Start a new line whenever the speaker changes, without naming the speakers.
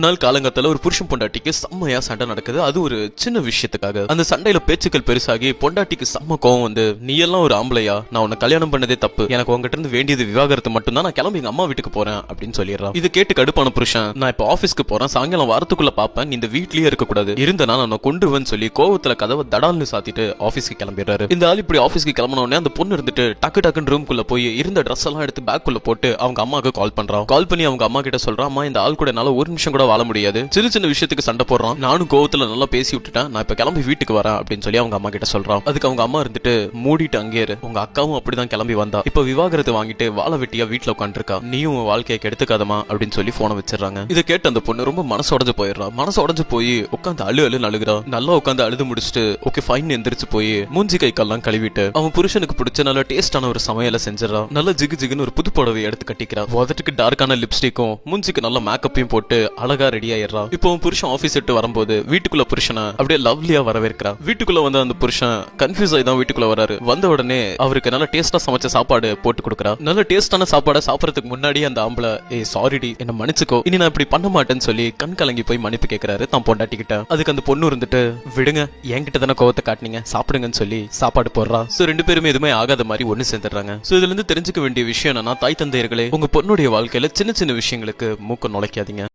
நாள் காலங்கத்துல ஒரு புருஷன் பொண்டாட்டிக்கு செம்மையா சண்டை நடக்குது. அது ஒரு சின்ன விஷயத்துக்காக. அந்த சண்டையில பேச்சுக்கள் பெருசாகி பொண்டாட்டிக்கு செம்ம கோவம் வந்து, நீ எல்லாம் ஒரு ஆம்பளையா, நான் உன்னை கல்யாணம் பண்ணதே தப்பு, எனக்கு உங்ககிட்ட இருந்து வேண்டியது விவாகரத்து மட்டும் தான், நான் கிளம்பி எங்க அம்மா வீட்டுக்கு போறேன் அப்படின்னு சொல்லிடுறான். இது கேட்டு கடுப்பான புருஷன், நான் இப்ப ஆபீஸ்க்கு போறேன், சாயங்காலம் வரத்துக்குள்ள பாப்பேன், நீ இந்த வீட்லயே இருக்க கூடாது, இருந்தனா நான் கொண்டுருவேன்னு சொல்லி கோவத்துல கதவை தடால்னு சாத்திட்டு ஆபீஸ்க்கு கிளம்பிடுறாரு. இந்த ஆள் இப்படி ஆபீஸ்க்கு கிளம்பின உடனே அந்த பொண்ணு இருந்துட்டு டக்கு டக்குன்னு ரூம்குள்ள போய் இருந்த ட்ரெஸ் எல்லாம் எடுத்து பேக்குள்ள போட்டு அவங்க அம்மாவுக்கு கால் பண்றான். கால் பண்ணி அவங்க அம்மா கிட்ட சொல்றான், அம்மா இந்த ஆள் கூட என்னால ஒரு நிமிஷம் கூட வாழ முடியாது, சின்ன சின்ன விஷயத்துக்கு சண்டை போடுறான், நானும் கோவத்துல நல்லா பேசி விட்டுட்டேன், நான் இப்ப கிளம்பி வீட்டுக்கு வரேன் அப்படின்னு சொல்லி அவங்க அம்மா கிட்ட சொல்றான். அதுக்கு அவங்க அம்மா இருந்துட்டு, மூடிட்டு அங்கே இரு, உங்க அக்காவும் அப்படிதான் கிளம்பி வந்தா, இப்ப விவாகரத்து வாங்கிட்டு வாழ வெட்டியா வீட்டுல உட்காந்துருக்கா, நீயும் உன் வாழ்க்கையை கெடுத்துக்காதமா அப்படின்னு சொல்லி போனை வச்சிடறாங்க. இதை கேட்டு அந்த பொண்ணு ரொம்ப மனசு உடஞ்சு போயிடுறா. மனசு உடஞ்சு போய் உட்காந்து அழுன்னு அழுகுறா. நல்லா உட்காந்து அழுது முடிச்சுட்டு ஓகே ஃபைன் எந்திரிச்சு போய் மூஞ்சி கை கல்லாம் கழுவிட்டு அவன் புருஷனுக்கு பிடிச்ச நல்ல டேஸ்டான ஒரு சமையலை செஞ்சிடறா. நல்லா ஜிகு ஜிகுன்னு ஒரு புது புடவை எடுத்து கட்டிக்கிறா. உதட்டுக்கு டார்க்கான லிப்ஸ்டிக்கும் மூஞ்சிக்கு நல்ல மேக்கப்பையும் போட்டு அழகா ரெடி ஆயிடுறா. இப்போ புருஷன் ஆபீஸ் விட்டு வரும்போது வீட்டுக்குள்ள புருஷனை அப்படியே லவ்லியா வரவேற்கிறா. வீட்டுக்குள்ள வந்து அந்த புருஷன் கன்ஃபியூஸ் ஆகி தான் வீட்டுக்குள்ள வராரு. வந்த உடனே அவருக்கு நல்ல டேஸ்டா சமைச்ச சாப்பாடு போட்டு கொடுக்குறா. நல்ல டேஸ்டான சாப்பாடை சாப்பிடறதுக்கு முன்னாடி அந்த ஆம்பளை, ஏய் சாரிடி, என்ன மன்னிச்சுக்கோ, இனி நான் இப்படி பண்ண மாட்டேன்னு சொல்லி கண் கலங்கி போய் மன்னிப்பு கேட்கிறாரு தான் பொண்டாட்டிக்கிட்ட. அதுக்கு அந்த பொண்ணு இருந்துட்டு, விடுங்க, என்கிட்ட தானே கோவத்தை காட்டினீங்க, சாப்பிடுங்கன்னு சொல்லி சாப்பாடு போடுறா. சோ ரெண்டு பேருமே எதுவுமே ஆகாத மாதிரி ஒண்ணு சேர்ந்துடுறாங்க. சோ இதுல இருந்து தெரிஞ்சுக்க வேண்டிய விஷயம் என்னன்னா, தாய் தந்தையர்களே, உங்க பொண்ணுடைய வாழ்க்கையில சின்ன சின்ன விஷயங்களுக்கு மூக்க நுழைக்காதீங்க.